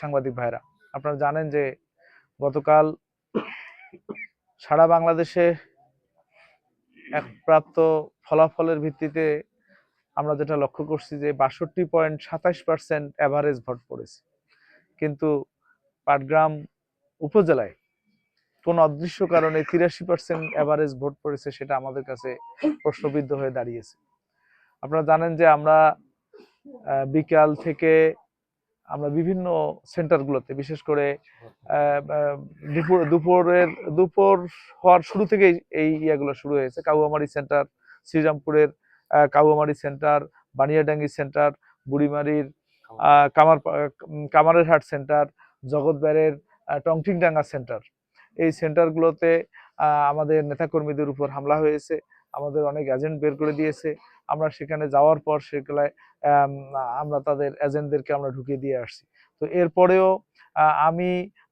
সাংবাদিক ভাইরা, আপনারা জানেন যে গতকাল সারা বাংলাদেশে এক প্রাপ্ত ফলাফলের ভিত্তিতে আমরা যেটা লক্ষ্য করছি যে ৬২.২৭% অ্যাভারেজ ভোট পড়েছে। কিন্তু পাটগ্রাম উপজেলায় কোন অদৃশ্য কারণে ৮৩% অ্যাভারেজ ভোট পড়েছে, সেটা আমাদের কাছে প্রশ্নবিদ্ধ হয়ে দাঁড়িয়েছে। আপনারা জানেন যে আমরা বিকাল থেকে আমরা বিভিন্ন সেন্টারগুলোতে, বিশেষ করে দুপুর হওয়ার শুরু থেকে এই ইয়াগুলো শুরু হয়েছে। কাউয়ামারি সেন্টার, শ্রীরামপুরের কাউয়ামারি সেন্টার, বানিয়াডাঙ্গি সেন্টার, বুড়িমারির কামারের হাট সেন্টার, জগৎবাড়ের টংটিংডাঙ্গা সেন্টার, এই সেন্টারগুলোতে আমাদের নেতাকর্মীদের উপর হামলা হয়েছে। আমাদের অনেক এজেন্ট বের করে দিয়েছে। আমরা সেখানে যাওয়ার পর সেগুলায় আমরা তাদের এজেন্টদেরকে আমরা ঢুকিয়ে দিয়ে আসছি। তো এরপরেও আমি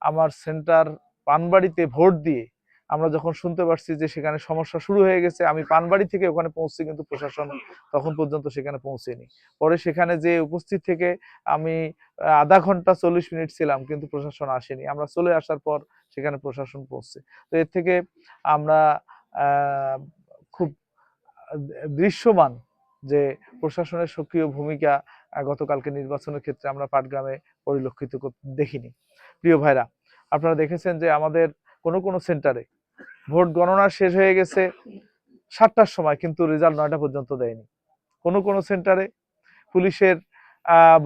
আমার সেন্টার পানবাড়িতে ভোট দিয়ে আমরা যখন শুনতে পারছি যে সেখানে সমস্যা শুরু হয়ে গেছে, আমি পানবাড়ি থেকে ওখানে পৌঁছছি, কিন্তু প্রশাসন তখন পর্যন্ত সেখানে পৌঁছেনি। পরে সেখানে যে উপস্থিত থেকে আমি আধা ঘন্টা ৪০ মিনিট ছিলাম, কিন্তু প্রশাসন আসেনি। আমরা চলে আসার পর সেখানে প্রশাসন পৌঁছছে। তো এর থেকে আমরা খুব দৃশ্যমান যে প্রশাসনের সক্রিয় ভূমিকা গতকালকে নির্বাচনের ক্ষেত্রে আমরা পাটগ্রামে পরিলক্ষিত দেখিনি। প্রিয় ভাইরা, আপনারা দেখেছেন যে আমাদের কোন কোন সেন্টারে ভোট গণনা শেষ হয়ে গেছে ৭টার সময়, কিন্তু রেজাল্ট ৯টা পর্যন্ত দেয়নি। কোন কোন সেন্টারে পুলিশের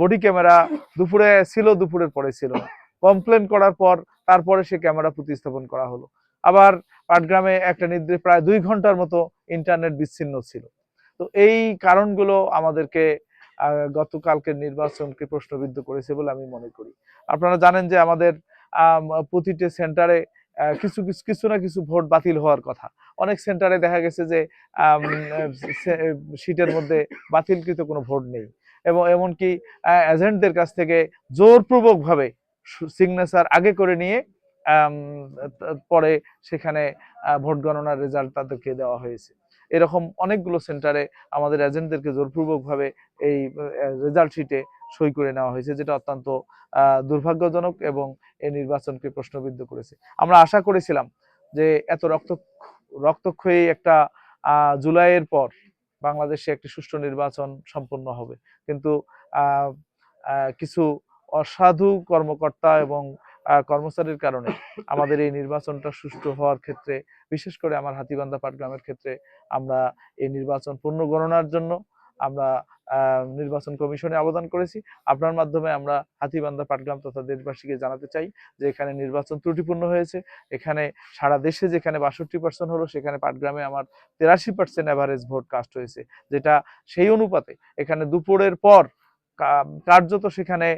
বডি ক্যামেরা দুপুরে ছিল, দুপুরের পরে ছিল না। কমপ্লেন করার পর তারপরে সে ক্যামেরা প্রতিস্থাপন করা হলো। আবার পাটগ্রামে একটা নির্দিষ্ট প্রায় ২ ঘন্টার মতো ইন্টারনেট বিচ্ছিন্ন ছিল। তো এই কারণগুলো আমাদেরকে গতকালকের নির্বাচনকে প্রশ্নবিদ্ধ করেছে বলে আমি মনে করি। আপনারা জানেন যে আমাদের প্রতিটি সেন্টারে কিছু না কিছু ভোট বাতিল হওয়ার কথা। অনেক সেন্টারে দেখা গেছে যে সিটের মধ্যে বাতিলকৃত কোনো ভোট নেই, এবং এমনকি এজেন্টদের কাছ থেকে জোরপূর্বক ভাবে সিগনেচার আগে করে নিয়ে পরে সেখানে ভোট গণনার রেজাল্ট তাদেরকে দেওয়া হয়েছে। এরকম অনেকগুলো সেন্টারে আমাদের এজেন্টদেরকে জোরপূর্বক ভাবে এই রেজাল্ট শিটে সই করে নেওয়া হয়েছে, যেটা অত্যন্ত দুর্ভাগ্যজনক এবং এই নির্বাচনকে প্রশ্নবিদ্ধ করেছে। আমরা আশা করেছিলাম যে এত রক্তক্ষয়ী একটা জুলাইয়ের পর বাংলাদেশে একটি সুষ্ঠু নির্বাচন সম্পন্ন হবে, কিন্তু কিছু অসাধু কর্মকর্তা এবং কর্মচারীর কারণে আমাদের এই নির্বাচনটা সুষ্ঠু হওয়ার ক্ষেত্রে, বিশেষ করে আমার হাতীবান্ধা পাটগ্রামের ক্ষেত্রে, আমরা এই নির্বাচন পুনর্গণনার জন্য আমরা নির্বাচন কমিশনে আবেদন করেছি। আপনার মাধ্যমে আমরা হাতীবান্ধা পাটগ্রাম তথা দেশবাসীকে জানাতে চাই যে এখানে নির্বাচন ত্রুটিপূর্ণ হয়েছে। এখানে সারা দেশে যেখানে ৬২% হলো, সেখানে পাটগ্রামে আমার ৮৩% অ্যাভারেজ ভোট কাস্ট হয়েছে, যেটা সেই অনুপাতে এখানে দুপুরের পর কার্যত সেখানে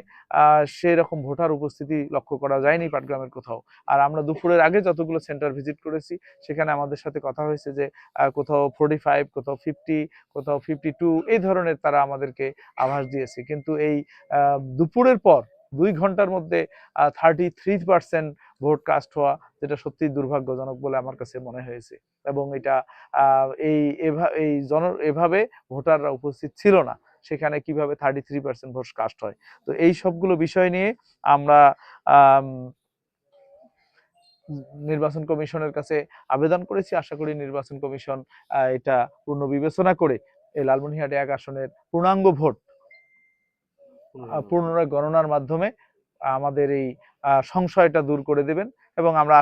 সেই রকম ভোটার উপস্থিতি লক্ষ্য করা যায়নি পাটগ্রামের কোথাও। আর আমরা দুপুরের আগে যতগুলো সেন্টার ভিজিট করেছি, সেখানে আমাদের সাথে কথা হয়েছে যে কোথাও 45, কোথাও 50, কোথাও 52, এই ধরনের তারা আমাদেরকে আভাস দিয়েছে। কিন্তু এই দুপুরের পর ২ ঘন্টার মধ্যে 33% ভোট কাস্ট হওয়া, যেটা সত্যি দুর্ভাগ্যজনক বলে আমার কাছে মনে হয়েছে। এবং এটা এভাবে ভোটাররা উপস্থিত ছিল না, সেখানে কিভাবে 33% ভোট কাস্ট হয়। তো এই সবগুলো বিষয় নিয়ে আমরা নির্বাচন কমিশনের কাছে আবেদন করেছি। আশা করি নির্বাচন কমিশন এটা পূর্ণ বিবেচনা করে এই লালমনিরহাট ১ আসনের পূর্ণাঙ্গ ভোট পুনরায় গণনার মাধ্যমে আমাদের এই সংশয়টা দূর করে দেবেন। এবং আমরা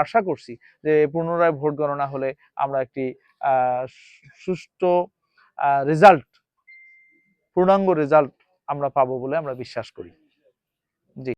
আশা করছি যে পুনরায় ভোট গণনা হলে আমরা একটি সুষ্ঠু রেজাল্ট, পূর্ণাঙ্গ রেজাল্ট আমরা পাবো বলে আমরা বিশ্বাস করি।